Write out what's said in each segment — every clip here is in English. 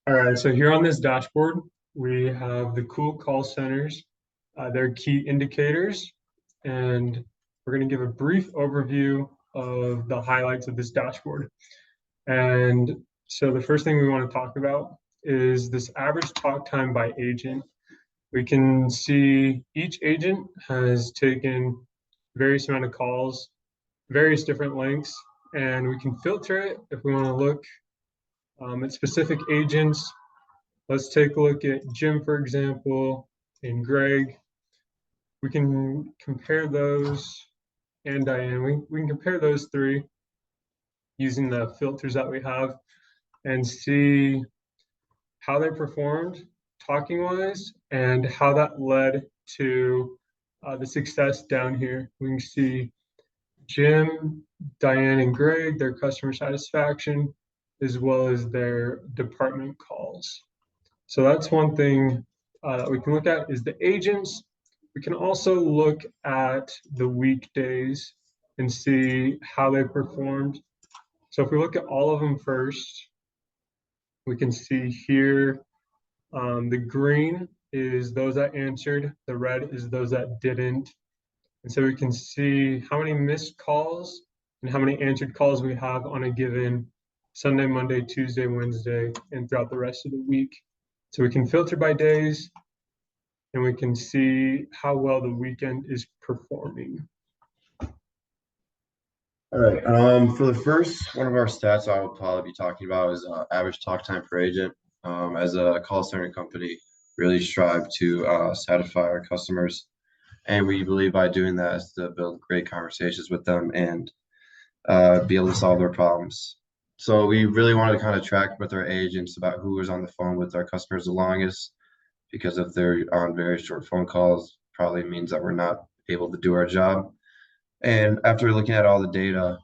All right, so here on this dashboard, we have the cool call centers, their key indicators, and we're going to give a brief overview of the highlights of this dashboard. And so the first thing we want to talk about is this average talk time by agent. We can see each agent has taken various amount of calls, various different lengths, and we can filter it if we want to look at specific agents. Let's take a look at Jim, for example, and Greg. We can compare those, and Diane. We can compare those three using the filters that we have and see how they performed talking wise and how that led to the success down here. We can see Jim, Diane, and Greg, their customer satisfaction, as well as their department calls. So that's one thing that we can look at is the agents. We can also look at the weekdays and see how they performed. So if we look at all of them first, we can see here the green is those that answered, the red is those that didn't. And so we can see how many missed calls and how many answered calls we have on a given Sunday, Monday, Tuesday, Wednesday, and throughout the rest of the week. So we can filter by days and we can see how well the weekend is performing. All right. For the first one of our stats I will probably be talking about is average talk time per agent. As a call center company, really strive to satisfy our customers. And we believe by doing that is to build great conversations with them and be able to solve their problems. So we really wanted to kind of track with our agents about who was on the phone with our customers the longest, because if they're on very short phone calls, probably means that we're not able to do our job. And after looking at all the data,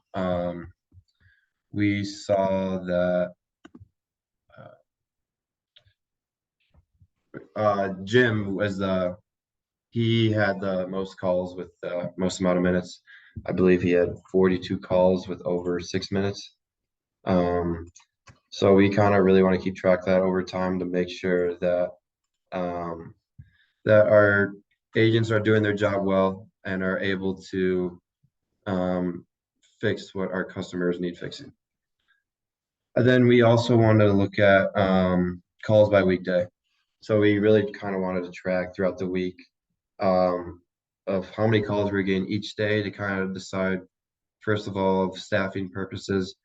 we saw that Jim was he had the most calls with the most amount of minutes. I believe he had 42 calls with over 6 minutes. So we kind of really want to keep track of that over time to make sure that that our agents are doing their job well and are able to fix what our customers need fixing. And then we also wanted to look at calls by weekday. So we really kind of wanted to track throughout the week of how many calls we're getting each day to kind of decide, first of all, of staffing purposes.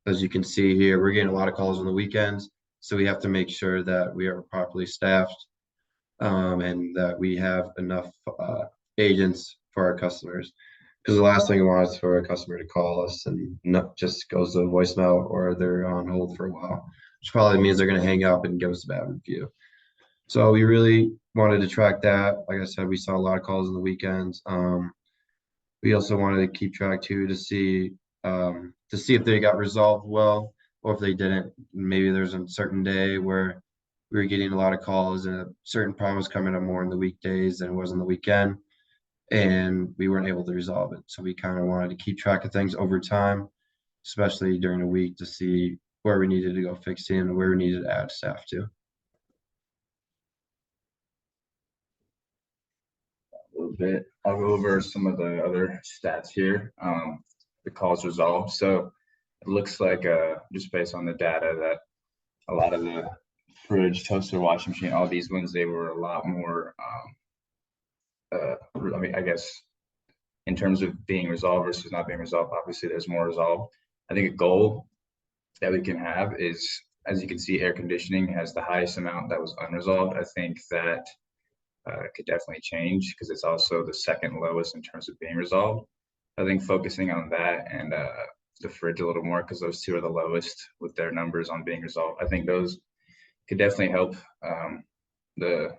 As you can see here, we're getting a lot of calls on the weekends, so we have to make sure that we are properly staffed and that we have enough agents for our customers. Because the last thing we want is for a customer to call us and not just goes to voicemail or they're on hold for a while, which probably means they're going to hang up and give us a bad review. So we really wanted to track that. Like I said, we saw a lot of calls on the weekends. We also wanted to keep track too to see if they got resolved well or if they didn't. Maybe there's a certain day where we were getting a lot of calls and a certain problem was coming up more in the weekdays than it was on the weekend, and we weren't able to resolve it. So we kind of wanted to keep track of things over time, especially during the week, to see where we needed to go fixing and where we needed to add staff to. A little bit. I'll go over some of the other stats here. The calls resolved. So it looks like just based on the data that a lot of the fridge, toaster, washing machine, all these ones, they were a lot more I mean, I guess in terms of being resolved versus not being resolved, obviously there's more resolved. I think a goal that we can have is, as you can see, air conditioning has the highest amount that was unresolved. I think that could definitely change because it's also the second lowest in terms of being resolved. I think focusing on that and the fridge a little more, because those two are the lowest with their numbers on being resolved. I think those could definitely help the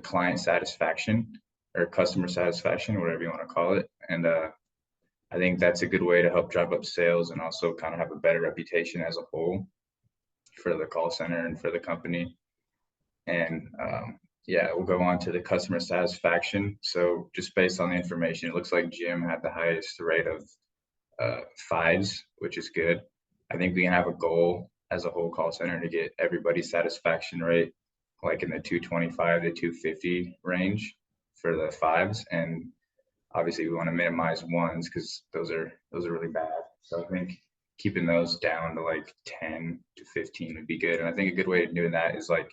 client satisfaction or customer satisfaction, whatever you want to call it. And I think that's a good way to help drive up sales and also kind of have a better reputation as a whole for the call center and for the company. And yeah, we'll go on to the customer satisfaction. So just based on the information, it looks like Jim had the highest rate of 5s, which is good. I think we can have a goal as a whole call center to get everybody's satisfaction rate like in the 225 to 250 range for the fives. And obviously we want to minimize ones because those are really bad. So I think keeping those down to like 10 to 15 would be good. And I think a good way of doing that is like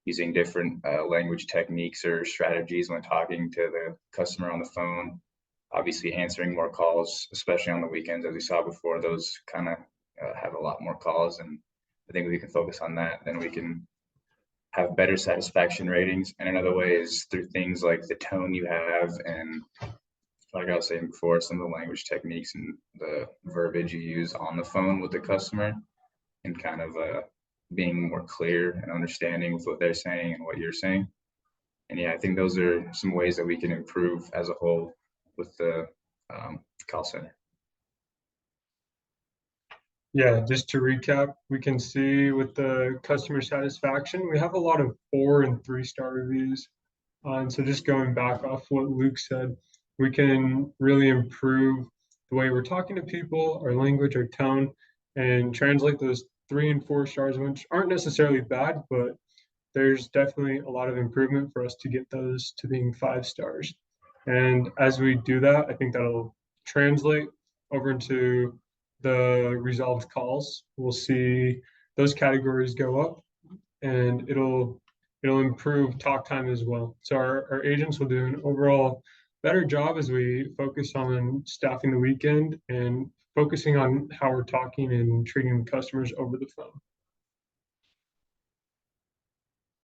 using different language techniques or strategies when talking to the customer on the phone. Obviously answering more calls, especially on the weekends, as we saw before, those kind of have a lot more calls. And I think we can focus on that. Then we can have better satisfaction ratings. And another way is through things like the tone you have, and like I was saying before, some of the language techniques and the verbiage you use on the phone with the customer, and kind of being more clear and understanding with what they're saying and what you're saying. And yeah, I think those are some ways that we can improve as a whole with the call center. Yeah, just to recap, we can see with the customer satisfaction, we have a lot of 4 and 3-star reviews. And so just going back off what Luke said, we can really improve the way we're talking to people, our language, our tone, and translate those 3 and 4 stars, which aren't necessarily bad, but there's definitely a lot of improvement for us to get those to being 5 stars. And as we do that, I think that'll translate over into the resolved calls. We'll see those categories go up, and it'll improve talk time as well. So our agents will do an overall better job as we focus on staffing the weekend and focusing on how we're talking and treating customers over the phone.